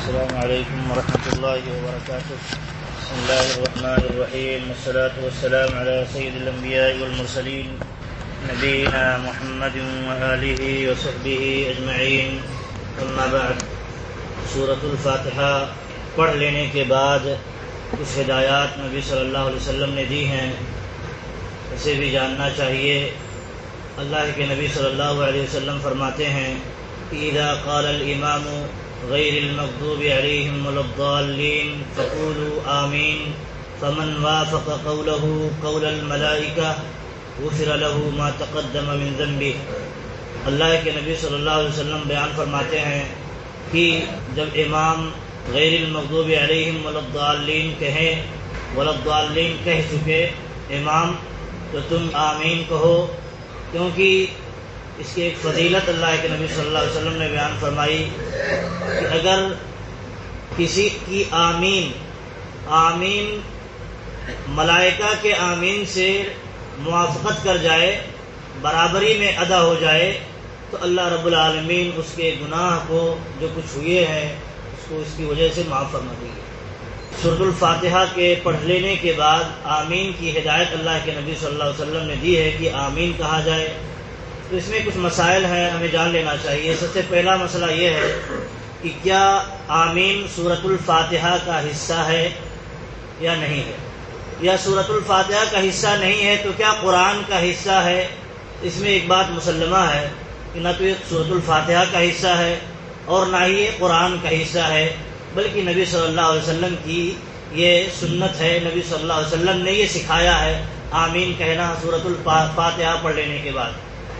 السلام علیکم ورحمۃ اللہ وبرکاتہ. بسم اللہ الرحمن الرحیم والصلاة والسلام علی سید الانبیاء والمرسلین نبینا محمد وآلہ وصحبہ اجمعین. اما بعد. سورۃ الفاتحہ پڑھ لینے کے بعد کچھ ہدایات نبی صلی اللہ علیہ وسلم نے دی ہیں، اسے بھی جاننا چاہیے. اللہ کے نبی صلی اللہ علیہ وسلم فرماتے ہیں اذا قال الامام غیر المغضوب علیہم ولا الضالین فقولوا آمین فمن وافق قوله قول الملائکہ غفر له ما تقدم من ذنبہ. اللہ کے نبی صلی اللہ علیہ وسلم بیان فرماتے ہیں کہ جب امام غیر المغضوب علیہم ولا الضالین کہیں، ولا الضالین کہہ چکے امام، تو تم آمین کہو، کیونکہ اس کی ایک فضیلت اللہ کے نبی صلی اللہ علیہ وسلم نے بیان فرمائی کہ اگر کسی کی آمین ملائکہ کے آمین سے موافقت کر جائے، برابری میں ادا ہو جائے، تو اللہ رب العالمین اس کے گناہ کو جو کچھ ہوئے ہیں اس کو اس کی وجہ سے معاف فرما دیں گے. سورۃ الفاتحہ کے پڑھ لینے کے بعد آمین کی ہدایت اللہ کے نبی صلی اللہ علیہ وسلم نے دی ہے کہ آمین کہا جائے. تو اس میں کچھ مسائل ہیں، ہمیں جان لینا چاہیے. سب سے پہلا مسئلہ یہ ہے کہ کیا آمین سورۃ الفاتحہ کا حصہ ہے یا نہیں ہے، یا سورۃ الفاتحہ کا حصہ نہیں ہے تو کیا قرآن کا حصہ ہے. اس میں ایک بات مسلمہ ہے کہ نہ تو یہ سورۃ الفاتحہ کا حصہ ہے اور نہ ہی یہ قرآن کا حصہ ہے، بلکہ نبی صلی اللہ علیہ وسلم کی یہ سنت ہے. نبی صلی اللہ علیہ وسلم نے یہ سکھایا ہے آمین کہنا سورۃ الفاتحہ پڑھ لینے کے بعد.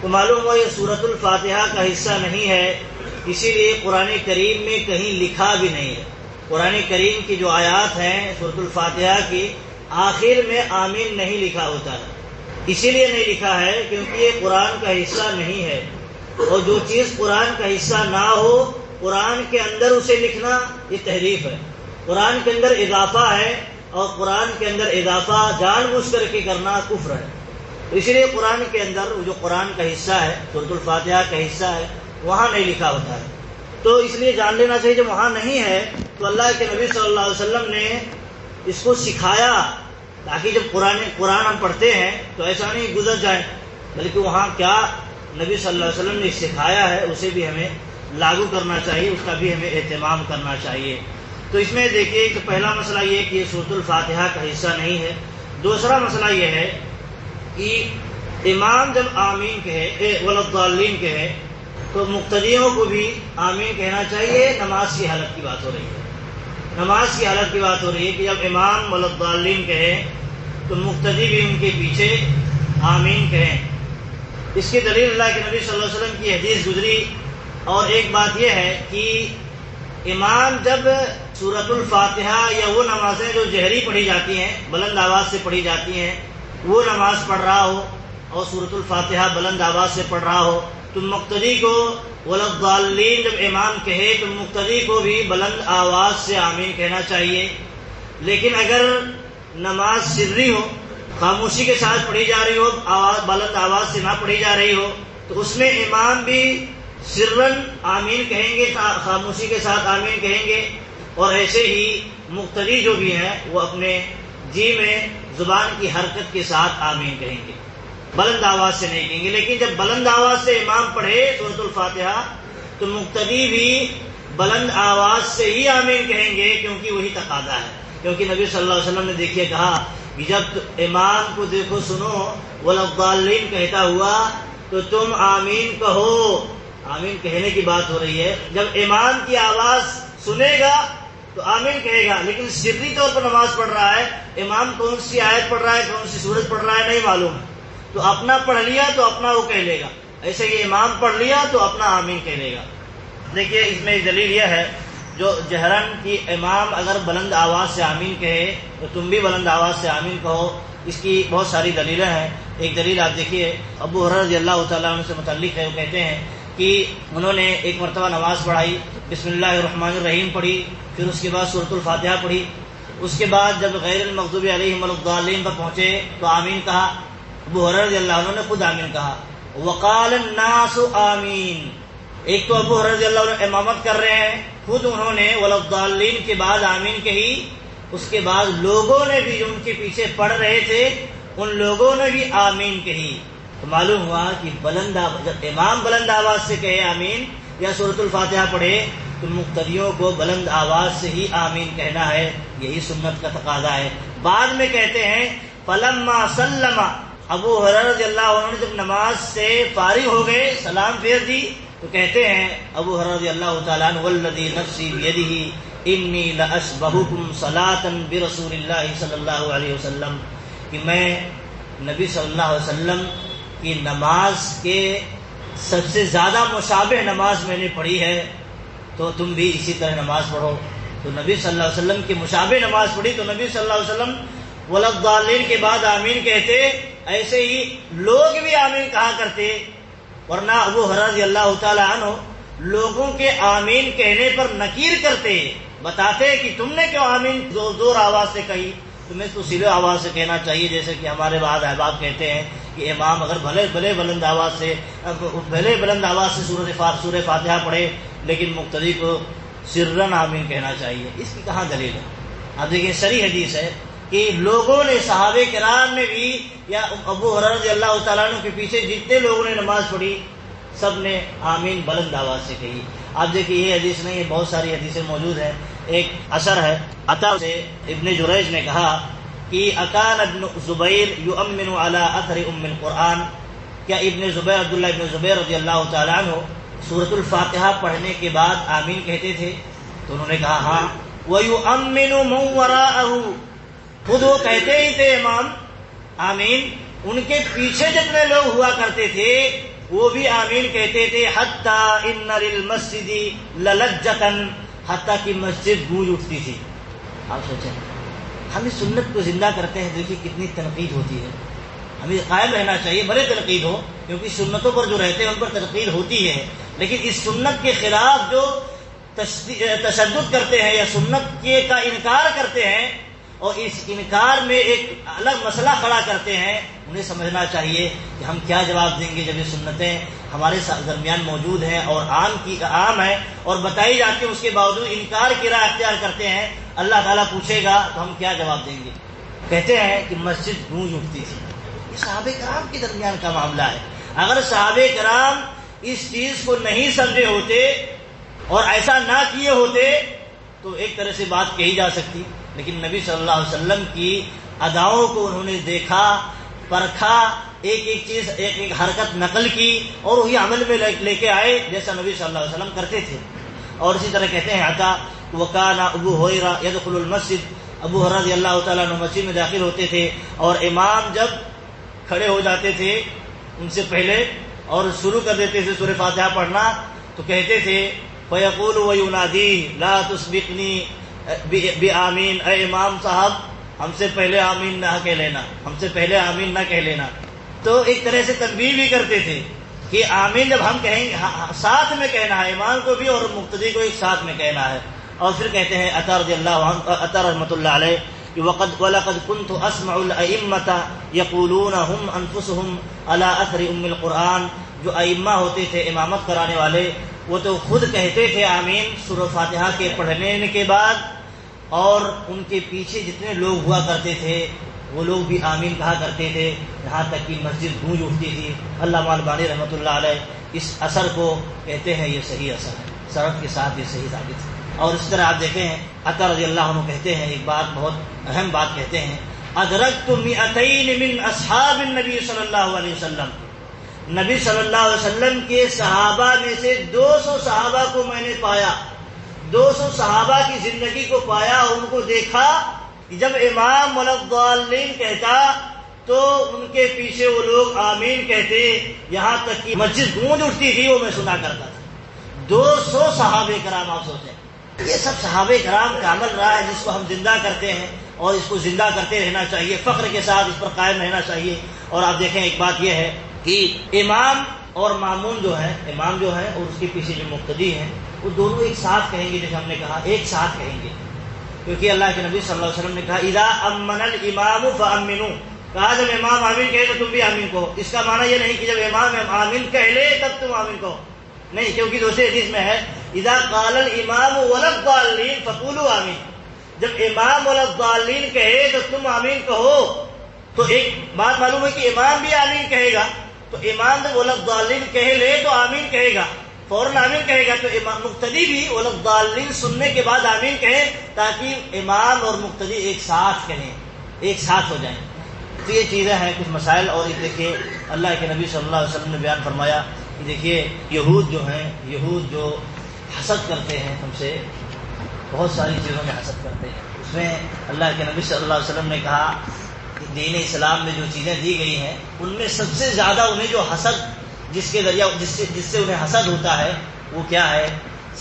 تو معلوم ہوا یہ سورۃ الفاتحہ کا حصہ نہیں ہے، اسی لیے قرآن کریم میں کہیں لکھا بھی نہیں ہے. قرآن کریم کی جو آیات ہیں سورۃ الفاتحہ کی، آخر میں آمین نہیں لکھا ہوتا ہے. اسی لیے نہیں لکھا ہے کیونکہ یہ قرآن کا حصہ نہیں ہے، اور جو چیز قرآن کا حصہ نہ ہو قرآن کے اندر اسے لکھنا یہ تحریف ہے. قرآن کے اندر اضافہ ہے، اور قرآن کے اندر اضافہ جان بوجھ کر کے کرنا کفر ہے. اس لیے قرآن کے اندر جو قرآن کا حصہ ہے، سورۃ الفاتحہ کا حصہ ہے، وہاں نہیں لکھا ہوتا ہے. تو اس لیے جان لینا چاہیے جب وہاں نہیں ہے تو اللہ کے نبی صلی اللہ علیہ وسلم نے اس کو سکھایا تاکہ جب قرآن ہم پڑھتے ہیں تو ایسا نہیں گزر جائے، بلکہ وہاں کیا نبی صلی اللہ علیہ وسلم نے سکھایا ہے اسے بھی ہمیں لاگو کرنا چاہیے، اس کا بھی ہمیں اہتمام کرنا چاہیے. تو اس میں دیکھیے کہ پہلا مسئلہ یہ کہ یہ سورۃ الفاتحہ کا حصہ نہیں ہے. دوسرا مسئلہ یہ ہے کہ امام جب آمین کہے ولا الضالین کہے تو مقتدیوں کو بھی آمین کہنا چاہیے. نماز کی حالت کی بات ہو رہی ہے، نماز کی حالت کی بات ہو رہی ہے کہ جب امام ولا الضالین کہے تو مقتدی بھی ان کے پیچھے آمین کہیں. اس کی دلیل اللہ کے نبی صلی اللہ علیہ وسلم کی حدیث گزری. اور ایک بات یہ ہے کہ امام جب سورۃ الفاتحہ یا وہ نمازیں جو جہری پڑھی جاتی ہیں، بلند آواز سے پڑھی جاتی ہیں، وہ نماز پڑھ رہا ہو اور سورۃ الفاتحہ بلند آواز سے پڑھ رہا ہو تو مقتدی کو ولا الضالین جب امام کہے تو مقتدی کو بھی بلند آواز سے آمین کہنا چاہیے. لیکن اگر نماز سری ہو، خاموشی کے ساتھ پڑھی جا رہی ہو، بلند آواز سے نہ پڑھی جا رہی ہو، تو اس میں امام بھی سرن آمین کہیں گے، خاموشی کے ساتھ آمین کہیں گے، اور ایسے ہی مقتدی جو بھی ہیں وہ اپنے جی میں زبان کی حرکت کے ساتھ آمین کہیں گے، بلند آواز سے نہیں کہیں گے. لیکن جب بلند آواز سے امام پڑھے سورۃ الفاتحہ تو مقتدی بھی بلند آواز سے ہی آمین کہیں گے، کیونکہ وہی تقاضا ہے. کیونکہ نبی صلی اللہ علیہ وسلم نے دیکھیے کہا کہ جب امام کو دیکھو سنو ولا الضالین کہتا ہوا تو تم آمین کہو. آمین کہنے کی بات ہو رہی ہے. جب امام کی آواز سنے گا تو آمین کہے گا، لیکن سری طور پر نماز پڑھ رہا ہے، امام کون سی آیت پڑھ رہا ہے، کون سی سورت پڑھ رہا ہے نہیں معلوم، تو اپنا پڑھ لیا تو اپنا وہ کہہ لے گا. ایسے ہی امام پڑھ لیا تو اپنا آمین کہہ لے گا. دیکھیے اس میں دلیل یہ ہے جو جہرن کی امام اگر بلند آواز سے آمین کہے تو تم بھی بلند آواز سے آمین کہو. اس کی بہت ساری دلیلیں ہیں. ایک دلیل آپ دیکھیے ابو ہریرہ رضی اللہ تعالیٰ عنہ سے متعلق ہے. وہ کہتے ہیں کہ انہوں نے ایک مرتبہ نماز پڑھائی، بسم اللہ الرحمن الرحیم پڑھی، پھر اس کے بعد سورۃ الفاتحہ پڑھی. اس کے بعد جب غیر المغضوب علیہم ولا الضالین پر پہنچے تو آمین کہا. ابو ہریرہ رضی اللہ عنہ نے خود آمین کہا. وقال الناس آمین. ایک تو ابو ہریرہ رضی اللہ عنہ امامت کر رہے ہیں، خود انہوں نے ولضالین کے بعد آمین کہی، اس کے بعد لوگوں نے بھی جو ان کے پیچھے پڑھ رہے تھے ان لوگوں نے بھی آمین کہی۔ تو معلوم ہوا کہ جب امام بلند آواز سے کہے آمین یا سورۃ الفاتحہ پڑھے تو مقتدیوں کو بلند آواز سے ہی آمین کہنا ہے، یہی سنت کا تقاضا ہے۔ بعد میں کہتے ہیں فلما سلم، ابو ہریرہ رضی اللہ عنہ جب نماز سے فارغ ہو گئے، سلام پھیر دی، تو کہتے ہیں ابو ہریرہ رضی اللہ تعالیٰ عنہ والذی نفسی بیدہ انی لاشبہکم صلاۃ برسول اللہ صلی اللہ علیہ وسلم، کہ میں نبی صلی اللہ علیہ وسلم کی نماز کے سب سے زیادہ مشابہ نماز میں نے پڑھی ہے، تو تم بھی اسی طرح نماز پڑھو۔ تو نبی صلی اللہ علیہ وسلم کی مشابہ نماز پڑھی تو نبی صلی اللہ علیہ وسلم ولضالین کے بعد آمین کہتے، ایسے ہی لوگ بھی آمین کہا کرتے، ورنہ ابو ہریرہ رضی اللہ تعالی عنہ لوگوں کے آمین کہنے پر نکیر کرتے، بتاتے کہ تم نے کیوں آمین زور آواز سے کہی، تمہیں تو سیدھے آواز سے کہنا چاہیے، جیسے کہ ہمارے بعض احباب کہتے ہیں کہ امام اگر بھلے بلند آواز سے سورہ فاتحہ پڑھے لیکن مقتدی کو سرن آمین کہنا چاہیے، اس کی کہاں دلیل ہے؟ آپ دیکھیں صریح حدیث ہے کہ لوگوں نے، صحابہ کرام نے بھی یا ابو ہریرہ رضی اللہ تعالیٰ عنہ کے پیچھے جتنے لوگوں نے نماز پڑھی سب نے آمین بلند آواز سے کہی۔ آپ دیکھیں یہ حدیث نہیں ہے، بہت ساری حدیثیں موجود ہیں۔ ایک اثر ہے عطا سے ابن جریج نے کہا کہ اکان ابن زبیر یؤمن علی اثر ام القرآن، کیا ابن زبیر عبداللہ ابن زبیر رضی اللہ تعالیٰ عنہ سورۃ الفاتحہ پڑھنے کے بعد آمین کہتے تھے؟ تو انہوں نے کہا ہاں۔ وَيُؤَمِّنُ مَنْ وَرَاءَهُ، خود وہ کہتے ہی تھے امام آمین، ان کے پیچھے جتنے لوگ ہوا کرتے تھے وہ بھی آمین کہتے تھے، حَتَّى إِنَّ لِلْمَسْجِدِ لَلَجَّةً، حتیٰ کہ مسجد گونج اٹھتی تھی۔ آپ سوچیں ہم اس سنت کو زندہ کرتے ہیں، دیکھیے کتنی تنقید ہوتی ہے، ہمیں قائم رہنا چاہیے، بڑے تنقید ہو، کیونکہ سنتوں پر جو رہتے ہیں ان پر تنقید ہوتی ہے، لیکن اس سنت کے خلاف جو تشدد کرتے ہیں یا سنت کا انکار کرتے ہیں اور اس انکار میں ایک الگ مسئلہ کھڑا کرتے ہیں، انہیں سمجھنا چاہیے کہ ہم کیا جواب دیں گے جب یہ سنتیں ہمارے درمیان موجود ہیں اور عام ہے اور بتائی جاتی ہیں، اس کے باوجود انکار کی راہ اختیار کرتے ہیں، اللہ تعالیٰ پوچھے گا تو ہم کیا جواب دیں گے؟ کہتے ہیں کہ مسجد گونج اٹھتی تھی۔ یہ صحابہ کرام کے درمیان کا معاملہ ہے، اگر صحابہ کرام اس چیز کو نہیں سمجھے ہوتے اور ایسا نہ کیے ہوتے تو ایک طرح سے بات کہی جا سکتی، لیکن نبی صلی اللہ علیہ وسلم کی اداؤں کو انہوں نے دیکھا، پرکھا، ایک ایک چیز، ایک ایک حرکت نقل کی اور وہی عمل میں لے کے آئے جیسا نبی صلی اللہ علیہ وسلم کرتے تھے۔ اور اسی طرح کہتے ہیں عطا وکانا ابو ہریرہ یدخل المسجد، ابو ہریرہ رضی اللہ تعالیٰ عنہ مسجد میں داخل ہوتے تھے اور امام جب کھڑے ہو جاتے تھے ان سے پہلے اور شروع کر دیتے تھے سورہ فاتحہ پڑھنا تو کہتے تھے فیقول وینادی لا تسبقنی بآمین، اے امام صاحب ہم سے پہلے آمین نہ کہہ لینا، ہم سے پہلے آمین نہ کہہ لینا۔ تو ایک طرح سے تنبیہ بھی کرتے تھے کہ آمین جب ہم کہیں گے ساتھ میں کہنا ہے، امام کو بھی اور مقتدی کو ایک ساتھ میں کہنا ہے۔ اور پھر کہتے ہیں عطا رضی اللہ عنہ، عطا رحمۃ اللہ علیہ کہ وَلَقَدْ كُنْتُ أَسْمَعُ الْأَئِمَّةَ يَقُولُونَ هُمْ أَنفُسُهُمْ عَلَىٰ أَثْرِ أُمِّ الْقُرْآنِ، جو ائمہ ہوتے تھے امامت کرانے والے وہ تو خود کہتے تھے آمین سورہ فاتحہ کے پڑھنے کے بعد، اور ان کے پیچھے جتنے لوگ ہوا کرتے تھے وہ لوگ بھی آمین کہا کرتے تھے، یہاں تک کہ مسجد گونج اٹھتی تھی۔ علامہ البانی رحمۃ اللہ علیہ اس اثر کو کہتے ہیں یہ صحیح اثر ہے، سند کے ساتھ یہ صحیح ثابت ہے۔ اور اس طرح آپ دیکھیں عطا رضی اللہ عنہ کہتے ہیں ایک بات، بہت اہم بات کہتے ہیں، ادرکت 200 من اصحاب النبی صلی اللہ علیہ وسلم، نبی صلی اللہ علیہ وسلم کے صحابہ میں سے 200 صحابہ کو میں نے پایا، 200 صحابہ کی زندگی کو پایا اور ان کو دیکھا کہ جب امام ولضالین کہتا تو ان کے پیچھے وہ لوگ آمین کہتے، یہاں تک کہ مسجد گونج اٹھتی تھی، وہ میں سنا کرتا تھا۔ 200 صحابہ کرام، آپ سوچیں یہ سب صحابہ کرام کا عمل رہا ہے جس کو ہم زندہ کرتے ہیں اور اس کو زندہ کرتے رہنا چاہیے، فخر کے ساتھ اس پر قائم رہنا چاہیے۔ اور آپ دیکھیں ایک بات یہ ہے کہ امام اور مامون جو ہے، امام جو ہے اور اس کے پیچھے جو مقتدی ہیں وہ دونوں ایک ساتھ کہیں گے، جیسے ہم نے کہا ایک ساتھ کہیں گے، کیونکہ اللہ کے نبی صلی اللہ علیہ وسلم نے کہا اذا امن الامام فامنوا، کہا جب امام آمین کہے تو تم بھی آمین کہو۔ اس کا معنی یہ نہیں کہ جب امام آمین کہہ لے تب تم آمین کہو، نہیں، کیونکہ دوسرے حدیث میں ہے اذا قال الامام ولا الضالین فقولوا آمین، جب امام ولا الضالین کہے تو تم آمین کہو۔ تو ایک بات معلوم ہے کہ امام بھی آمین کہے گا، تو امام جب ولا الضالین کہے لے تو آمین کہے گا، فوراً آمین کہے گا، تو امام مقتدی بھی ولا الضالین سننے کے بعد آمین کہے، تاکہ امام اور مقتدی ایک ساتھ کہیں، ایک ساتھ ہو جائیں۔ تو یہ چیزیں ہیں کچھ مسائل۔ اور یہ دیکھیے اللہ کے نبی صلی اللہ علیہ وسلم نے بیان فرمایا کہ دیکھیے یہود جو ہیں، یہود جو حسد کرتے ہیں ہم سے، بہت ساری چیزوں میں حسد کرتے ہیں، اس میں اللہ کے نبی صلی اللہ علیہ وسلم نے کہا کہ دین اسلام میں جو چیزیں دی گئی ہیں ان میں سب سے زیادہ انہیں جو حسد جس کے ذریعہ جس سے انہیں حسد ہوتا ہے وہ کیا ہے؟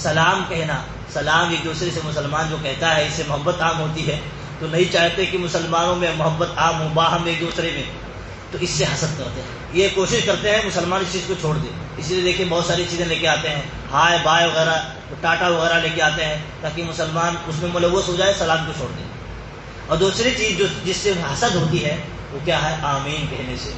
سلام کہنا۔ سلام ایک دوسرے سے مسلمان جو کہتا ہے اس سے محبت عام ہوتی ہے، تو نہیں چاہتے کہ مسلمانوں میں محبت عام ہو باہم ایک دوسرے میں، تو اس سے حسد کرتے ہیں، یہ کوشش کرتے ہیں مسلمان اس چیز کو چھوڑ دے۔ اسی لیے دیکھیں بہت ساری چیزیں لے کے آتے ہیں، ہائے بائے وغیرہ، ٹاٹا وغیرہ لے کے آتے ہیں تاکہ مسلمان اس میں ملوث ہو جائے، سلام کو چھوڑ دے۔ اور دوسری چیز جو جس سے حسد ہوتی ہے وہ کیا ہے؟ آمین کہنے سے،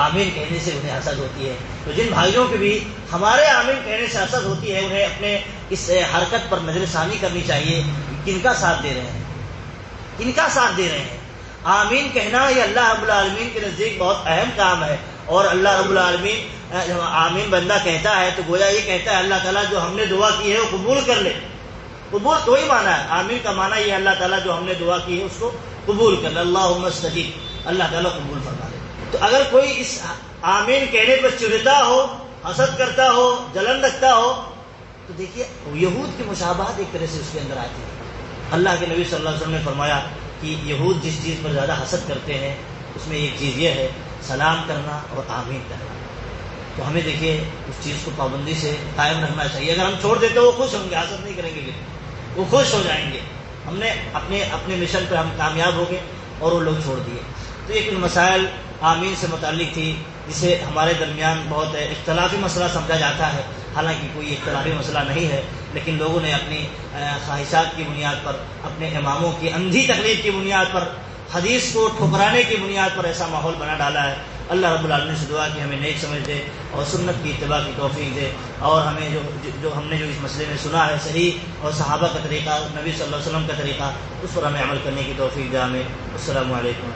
آمین کہنے سے انہیں حسد ہوتی ہے۔ تو جن بھائیوں کے بھی ہمارے آمین کہنے سے حسد ہوتی ہے، انہیں اپنے اس حرکت پر نظر ثانی کرنی چاہیے، کن کا ساتھ دے رہے ہیں، کن کا ساتھ دے رہے ہیں۔ آمین کہنا یہ اللہ رب العالمین کے نزدیک بہت اہم کام ہے، اور اللہ رب العالمین جب آمین بندہ کہتا ہے تو گویا یہ کہتا ہے اللہ تعالیٰ جو ہم نے دعا کی ہے وہ قبول کر لے۔ قبول تو ہی مانا ہے، آمین کا مانا یہ اللہ تعالیٰ جو ہم نے دعا کی ہے اس کو قبول کر لے، اللہم استجیب، اللہ تعالیٰ قبول فرما لے۔ تو اگر کوئی اس آمین کہنے پر چڑھتا ہو، حسد کرتا ہو، جلن رکھتا ہو، تو دیکھیے یہود کی مشابہت ایک طرح سے اس کے اندر آتی ہے۔ اللہ کے نبی صلی اللہ علیہ وسلم نے فرمایا کہ یہود جس چیز پر زیادہ حسد کرتے ہیں اس میں ایک چیز یہ ہے سلام کرنا اور آمین کرنا۔ تو ہمیں دیکھیے اس چیز کو پابندی سے قائم رکھنا چاہیے۔ اگر ہم چھوڑ دیتے وہ خوش ہوں گے، حسد نہیں کریں گے، وہ خوش ہو جائیں گے، ہم نے اپنے مشن پہ ہم کامیاب ہو گئے اور وہ لوگ چھوڑ دیے۔ تو ایک مسائل آمین سے متعلق تھی جسے ہمارے درمیان بہت اختلافی مسئلہ سمجھا جاتا ہے، حالانکہ کوئی اختلافی مسئلہ نہیں ہے، لیکن لوگوں نے اپنی خواہشات کی بنیاد پر، اپنے اماموں کی اندھی تقلید کی بنیاد پر، حدیث کو ٹھکرانے کی بنیاد پر ایسا ماحول بنا ڈالا ہے۔ اللہ رب العالمین سے دعا کہ ہمیں نیک سمجھ دے اور سنت کی اتباع کی توفیق دے، اور ہمیں جو ہم نے جو اس مسئلے میں سنا ہے صحیح اور صحابہ کا طریقہ، نبی صلی اللہ علیہ وسلم کا طریقہ، اس پر ہمیں عمل کرنے کی توفیق دے۔ ہمیں السلام علیکم۔